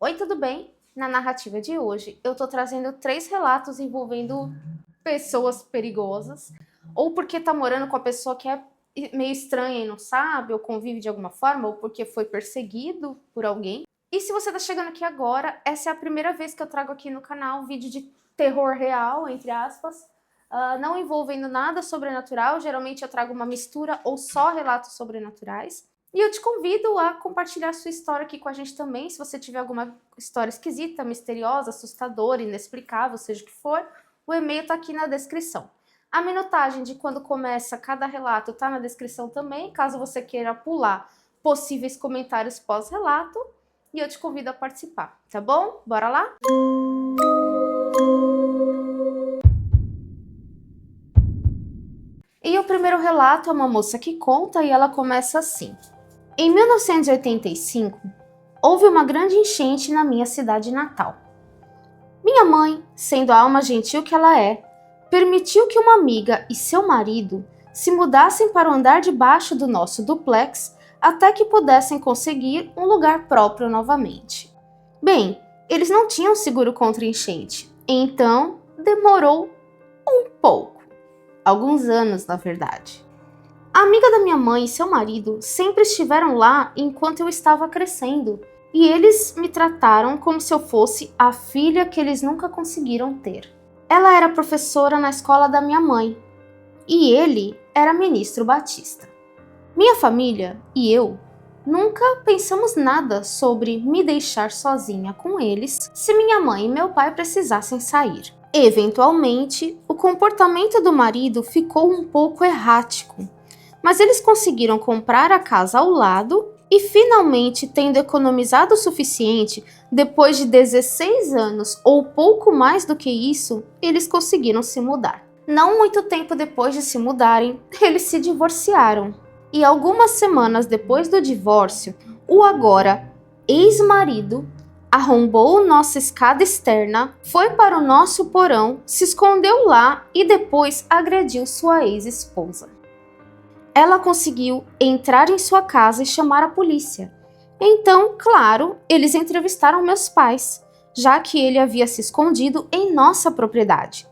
Oi, tudo bem? Na narrativa de hoje, eu tô trazendo 3 relatos envolvendo pessoas perigosas, ou porque tá morando com a pessoa que é meio estranha e não sabe, ou convive de alguma forma, ou porque foi perseguido por alguém. E se você tá chegando aqui agora, essa é a primeira vez que eu trago aqui no canal um vídeo de terror real, entre aspas, não envolvendo nada sobrenatural. Geralmente eu trago uma mistura ou só relatos sobrenaturais. E eu te convido a compartilhar sua história aqui com a gente também. Se você tiver alguma história esquisita, misteriosa, assustadora, inexplicável, seja o que for, o e-mail tá aqui na descrição. A minutagem de quando começa cada relato tá na descrição também, caso você queira pular possíveis comentários pós-relato. E eu te convido a participar, tá bom? Bora lá? E o primeiro relato é uma moça que conta e ela começa assim. Em 1985, houve uma grande enchente na minha cidade natal. Minha mãe, sendo a alma gentil que ela é, permitiu que uma amiga e seu marido se mudassem para o andar de baixo do nosso duplex até que pudessem conseguir um lugar próprio novamente. Bem, eles não tinham seguro contra enchente, então demorou um pouco. Alguns anos, na verdade. A amiga da minha mãe e seu marido sempre estiveram lá enquanto eu estava crescendo, e eles me trataram como se eu fosse a filha que eles nunca conseguiram ter. Ela era professora na escola da minha mãe, e ele era ministro batista. Minha família e eu nunca pensamos nada sobre me deixar sozinha com eles se minha mãe e meu pai precisassem sair. Eventualmente, o comportamento do marido ficou um pouco errático, mas eles conseguiram comprar a casa ao lado e finalmente, tendo economizado o suficiente, depois de 16 anos ou pouco mais do que isso, eles conseguiram se mudar. Não muito tempo depois de se mudarem, eles se divorciaram. E algumas semanas depois do divórcio, o agora ex-marido arrombou nossa escada externa, foi para o nosso porão, se escondeu lá e depois agrediu sua ex-esposa. Ela conseguiu entrar em sua casa e chamar a polícia. Então, claro, eles entrevistaram meus pais, já que ele havia se escondido em nossa propriedade.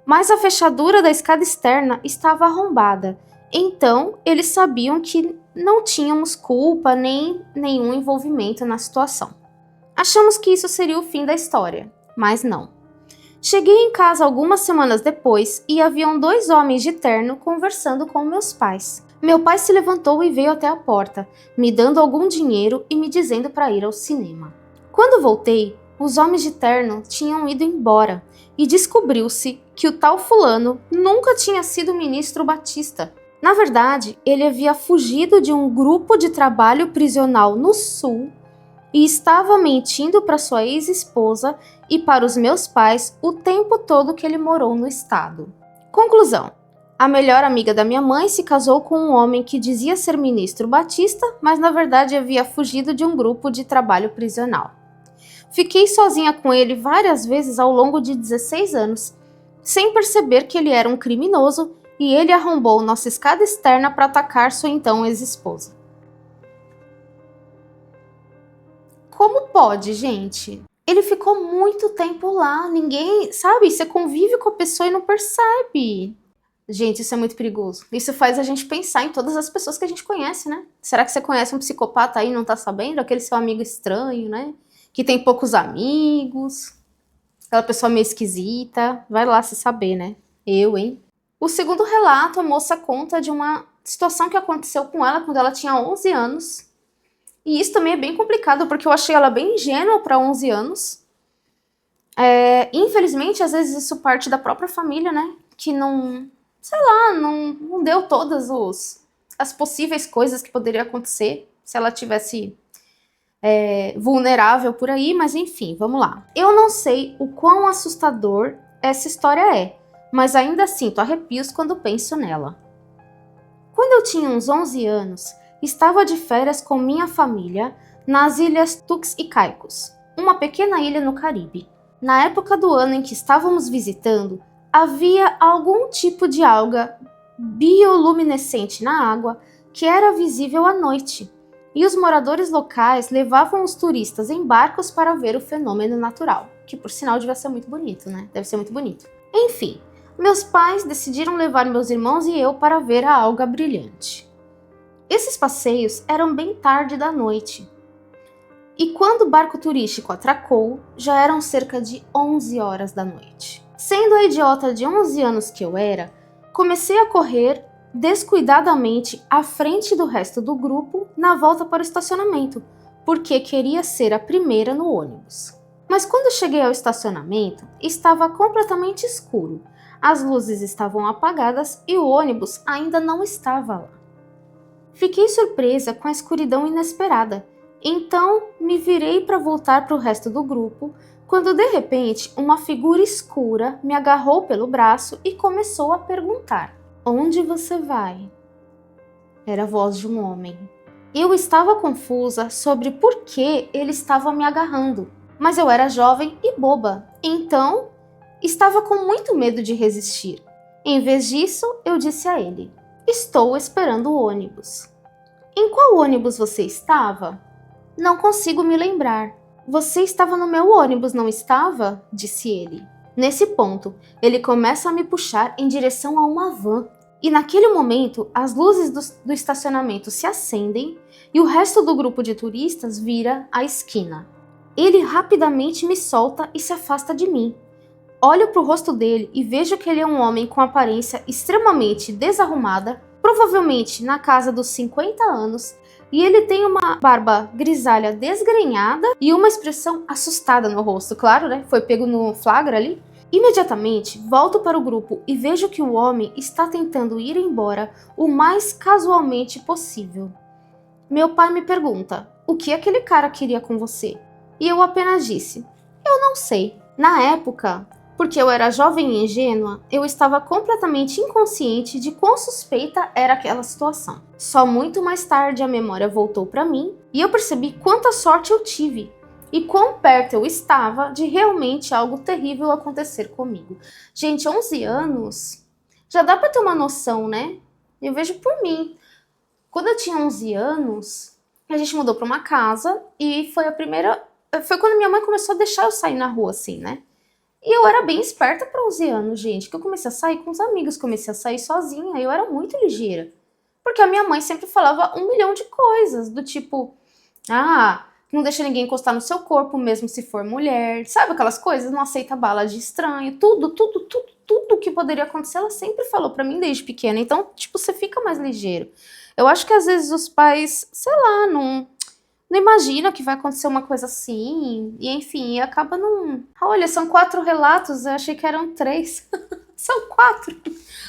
Mas a fechadura da escada externa estava arrombada, então eles sabiam que não tínhamos culpa nem nenhum envolvimento na situação. Achamos que isso seria o fim da história, mas não. Cheguei em casa algumas semanas depois e haviam 2 homens de terno conversando com meus pais. Meu pai se levantou e veio até a porta, me dando algum dinheiro e me dizendo para ir ao cinema. Quando voltei, os homens de terno tinham ido embora e descobriu-se que o tal fulano nunca tinha sido ministro batista. Na verdade, ele havia fugido de um grupo de trabalho prisional no sul e estava mentindo para sua ex-esposa e para os meus pais o tempo todo que ele morou no estado. Conclusão: a melhor amiga da minha mãe se casou com um homem que dizia ser ministro batista, mas na verdade havia fugido de um grupo de trabalho prisional. Fiquei sozinha com ele várias vezes ao longo de 16 anos, sem perceber que ele era um criminoso, e ele arrombou nossa escada externa para atacar sua então ex-esposa. Como pode, gente? Ele ficou muito tempo lá, ninguém, sabe? Você convive com a pessoa e não percebe. Gente, isso é muito perigoso. Isso faz a gente pensar em todas as pessoas que a gente conhece, né? Será que você conhece um psicopata aí e não tá sabendo? Aquele seu amigo estranho, né? Que tem poucos amigos. Aquela pessoa meio esquisita. Vai lá se saber, né? Eu, hein? O segundo relato, a moça conta de uma situação que aconteceu com ela quando ela tinha 11 anos. E isso também é bem complicado, porque eu achei ela bem ingênua para 11 anos. Infelizmente, às vezes isso parte da própria família, né? Que não, sei lá, não deu todas as possíveis coisas que poderiam acontecer se ela tivesse vulnerável por aí, mas enfim, vamos lá. Eu não sei o quão assustador essa história é, mas ainda sinto arrepios quando penso nela. Quando eu tinha uns 11 anos, estava de férias com minha família nas ilhas Turks e Caicos, uma pequena ilha no Caribe. Na época do ano em que estávamos visitando, havia algum tipo de alga bioluminescente na água que era visível à noite. e os moradores locais levavam os turistas em barcos para ver o fenômeno natural, que por sinal devia ser muito bonito, né? Deve ser muito bonito. Enfim, meus pais decidiram levar meus irmãos e eu para ver a alga brilhante. Esses passeios eram bem tarde da noite. E quando o barco turístico atracou, já eram cerca de 11 horas da noite. Sendo a idiota de 11 anos que eu era, comecei a correr descuidadamente à frente do resto do grupo na volta para o estacionamento, porque queria ser a primeira no ônibus. Mas quando cheguei ao estacionamento, estava completamente escuro, as luzes estavam apagadas e o ônibus ainda não estava lá. Fiquei surpresa com a escuridão inesperada, então me virei para voltar para o resto do grupo, quando de repente uma figura escura me agarrou pelo braço e começou a perguntar: "Onde você vai?" Era a voz de um homem. Eu estava confusa sobre por que ele estava me agarrando, mas eu era jovem e boba, então estava com muito medo de resistir. Em vez disso, eu disse a ele: "Estou esperando o ônibus." "Em qual ônibus você estava?" "Não consigo me lembrar." "Você estava no meu ônibus, não estava?" disse ele. Nesse ponto, ele começa a me puxar em direção a uma van. E naquele momento, as luzes do estacionamento se acendem e o resto do grupo de turistas vira à esquina. Ele rapidamente me solta e se afasta de mim. Olho para o rosto dele e vejo que ele é um homem com aparência extremamente desarrumada, provavelmente na casa dos 50 anos, e ele tem uma barba grisalha desgrenhada e uma expressão assustada no rosto, claro, né? Foi pego no flagra ali. Imediatamente, volto para o grupo e vejo que o homem está tentando ir embora o mais casualmente possível. Meu pai me pergunta: "O que aquele cara queria com você?" E eu apenas disse: "Eu não sei." Na época, porque eu era jovem e ingênua, eu estava completamente inconsciente de quão suspeita era aquela situação. Só muito mais tarde a memória voltou para mim e eu percebi quanta sorte eu tive e quão perto eu estava de realmente algo terrível acontecer comigo. Gente, 11 anos, já dá para ter uma noção, né? Eu vejo por mim. Quando eu tinha 11 anos, a gente mudou para uma casa e foi quando minha mãe começou a deixar eu sair na rua assim, né? E eu era bem esperta para 11 anos, gente, que eu comecei a sair com os amigos, comecei a sair sozinha, e eu era muito ligeira. Porque a minha mãe sempre falava 1 milhão de coisas, do tipo: "Ah, não deixa ninguém encostar no seu corpo, mesmo se for mulher." Sabe aquelas coisas? Não aceita bala de estranho. Tudo que poderia acontecer, ela sempre falou pra mim desde pequena. Então, tipo, você fica mais ligeiro. Eu acho que às vezes os pais, sei lá, não imaginam que vai acontecer uma coisa assim. E enfim, acaba não... Olha, são 4 relatos, eu achei que eram 3. São 4.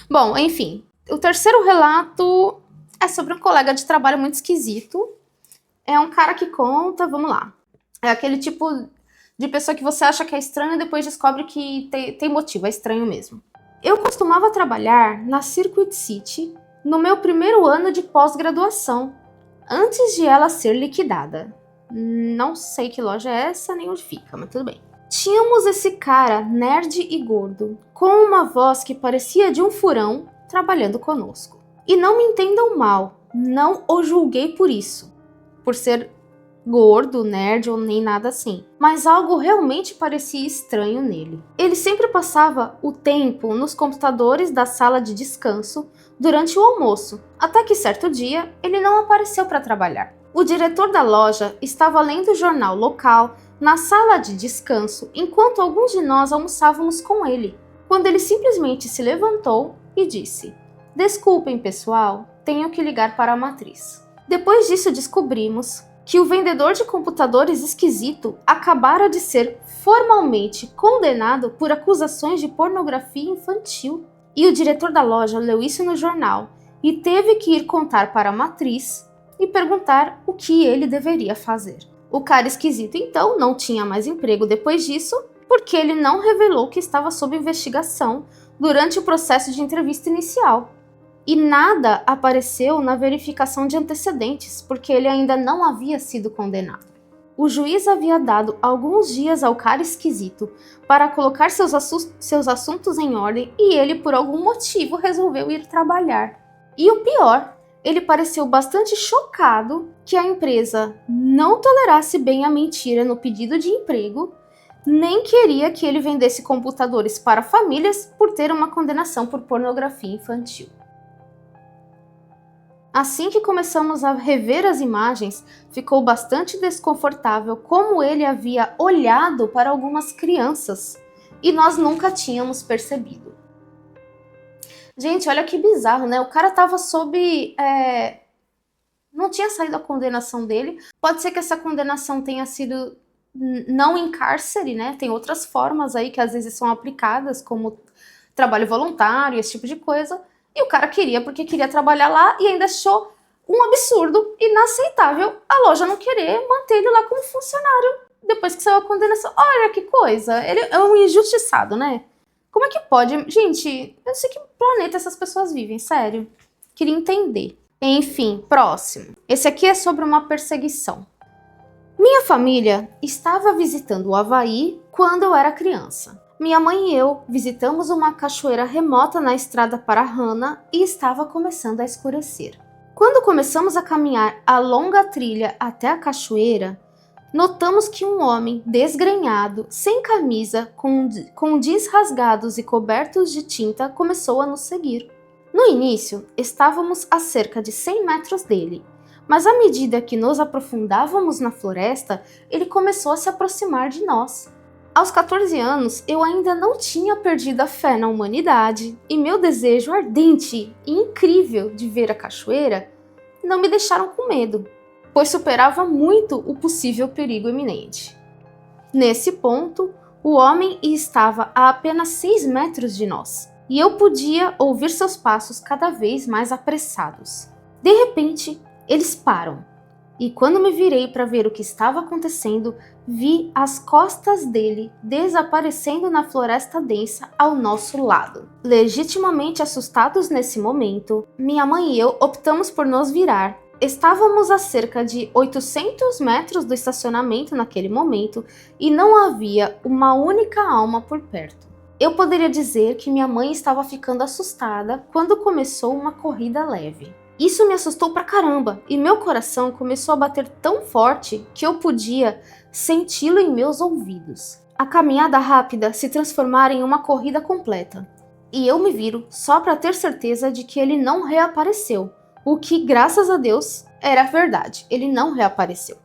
Bom, enfim. O terceiro relato é sobre um colega de trabalho muito esquisito. É um cara que conta, vamos lá. É aquele tipo de pessoa que você acha que é estranho e depois descobre que tem motivo, é estranho mesmo. Eu costumava trabalhar na Circuit City no meu primeiro ano de pós-graduação, antes de ela ser liquidada. Não sei que loja é essa nem onde fica, mas tudo bem. Tínhamos esse cara nerd e gordo, com uma voz que parecia de um furão, trabalhando conosco. E não me entendam mal, não o julguei por isso, por ser gordo, nerd ou nem nada assim, mas algo realmente parecia estranho nele. Ele sempre passava o tempo nos computadores da sala de descanso durante o almoço, até que certo dia ele não apareceu para trabalhar. O diretor da loja estava lendo o jornal local na sala de descanso enquanto alguns de nós almoçávamos com ele, quando ele simplesmente se levantou e disse: "Desculpem, pessoal, tenho que ligar para a matriz." Depois disso descobrimos que o vendedor de computadores esquisito acabara de ser formalmente condenado por acusações de pornografia infantil. E o diretor da loja leu isso no jornal e teve que ir contar para a matriz e perguntar o que ele deveria fazer. O cara esquisito então não tinha mais emprego depois disso, porque ele não revelou que estava sob investigação durante o processo de entrevista inicial. E nada apareceu na verificação de antecedentes, porque ele ainda não havia sido condenado. O juiz havia dado alguns dias ao cara esquisito para colocar seus assuntos em ordem e ele, por algum motivo, resolveu ir trabalhar. E o pior ele pareceu bastante chocado que a empresa não tolerasse bem a mentira no pedido de emprego, nem queria que ele vendesse computadores para famílias por ter uma condenação por pornografia infantil. Assim que começamos a rever as imagens, ficou bastante desconfortável como ele havia olhado para algumas crianças e nós nunca tínhamos percebido. Gente, olha que bizarro, né? O cara tava sob... não tinha saído a condenação dele. Pode ser que essa condenação tenha sido não em cárcere, né? Tem outras formas aí que às vezes são aplicadas, como trabalho voluntário, esse tipo de coisa. E o cara queria porque queria trabalhar lá e ainda achou um absurdo, inaceitável, a loja não querer manter ele lá como funcionário depois que saiu a condenação. Olha que coisa, ele é um injustiçado, né? Como é que pode? Gente, eu não sei que planeta essas pessoas vivem, sério. Queria entender. Enfim, próximo. Esse aqui é sobre uma perseguição. Minha família estava visitando o Havaí quando eu era criança. Minha mãe e eu visitamos uma cachoeira remota na estrada para Hana e estava começando a escurecer. Quando começamos a caminhar a longa trilha até a cachoeira, notamos que um homem desgrenhado, sem camisa, com jeans rasgados e cobertos de tinta, começou a nos seguir. No início, estávamos a cerca de 100 metros dele, mas à medida que nos aprofundávamos na floresta, ele começou a se aproximar de nós. Aos 14 anos, eu ainda não tinha perdido a fé na humanidade e meu desejo ardente e incrível de ver a cachoeira não me deixaram com medo, pois superava muito o possível perigo iminente. Nesse ponto, o homem estava a apenas 6 metros de nós e eu podia ouvir seus passos cada vez mais apressados. De repente, eles param. E quando me virei para ver o que estava acontecendo, vi as costas dele desaparecendo na floresta densa ao nosso lado. Legitimamente assustados nesse momento, minha mãe e eu optamos por nos virar. Estávamos a cerca de 800 metros do estacionamento naquele momento e não havia uma única alma por perto. Eu poderia dizer que minha mãe estava ficando assustada quando começou uma corrida leve. Isso me assustou pra caramba e meu coração começou a bater tão forte que eu podia senti-lo em meus ouvidos. A caminhada rápida se transformara em uma corrida completa e eu me viro só para ter certeza de que ele não reapareceu, o que, graças a Deus, era verdade, ele não reapareceu.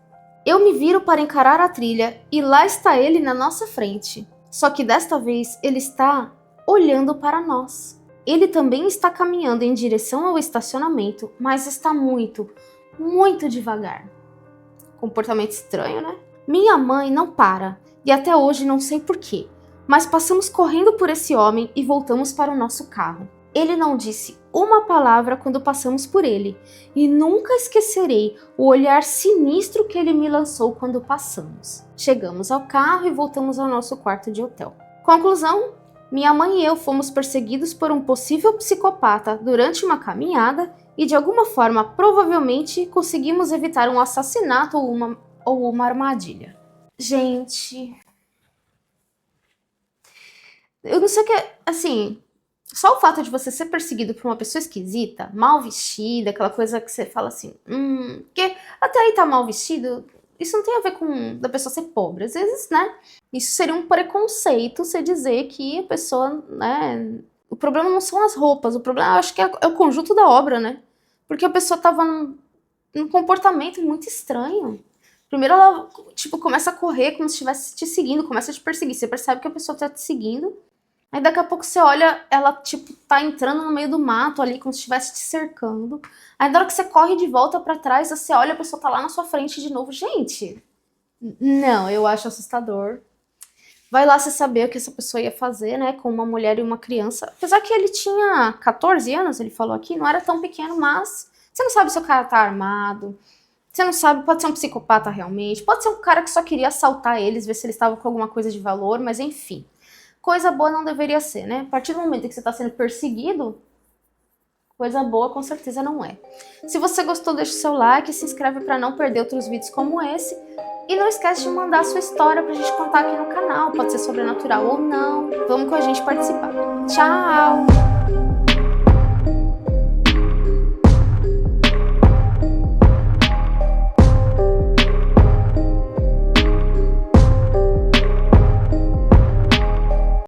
Eu me viro para encarar a trilha e lá está ele na nossa frente, só que desta vez ele está olhando para nós. Ele também está caminhando em direção ao estacionamento, mas está muito, muito devagar. Comportamento estranho, né? Minha mãe não para, e até hoje não sei porquê, mas passamos correndo por esse homem e voltamos para o nosso carro. Ele não disse uma palavra quando passamos por ele, e nunca esquecerei o olhar sinistro que ele me lançou quando passamos. Chegamos ao carro e voltamos ao nosso quarto de hotel. Conclusão? Minha mãe e eu fomos perseguidos por um possível psicopata durante uma caminhada e de alguma forma, provavelmente, conseguimos evitar um assassinato ou uma armadilha. Gente... Eu não sei o que... Assim... Só o fato de você ser perseguido por uma pessoa esquisita, mal vestida, aquela coisa que você fala assim... Porque até aí tá mal vestido... Isso não tem a ver com da pessoa ser pobre. Às vezes, né? Isso seria um preconceito você dizer que a pessoa, né? O problema não são as roupas, o problema eu acho que é o conjunto da obra, né? Porque a pessoa tava num comportamento muito estranho. Primeiro ela, tipo, começa a correr como se estivesse te seguindo, começa a te perseguir. Você percebe que a pessoa tá te seguindo. Aí daqui a pouco você olha, ela tipo tá entrando no meio do mato ali, como se estivesse te cercando. Aí na hora que você corre de volta pra trás, você olha, a pessoa tá lá na sua frente de novo. Gente, não, eu acho assustador. Vai lá você saber o que essa pessoa ia fazer, né, com uma mulher e uma criança. Apesar que ele tinha 14 anos, ele falou aqui, não era tão pequeno, mas você não sabe se o cara tá armado. Você não sabe, pode ser um psicopata realmente, pode ser um cara que só queria assaltar eles, ver se eles estavam com alguma coisa de valor, mas enfim. Coisa boa não deveria ser, né? A partir do momento em que você está sendo perseguido, coisa boa com certeza não é. Se você gostou, deixa o seu like, se inscreve para não perder outros vídeos como esse. E não esquece de mandar a sua história pra gente contar aqui no canal. Pode ser sobrenatural ou não. Vamos com a gente participar. Tchau!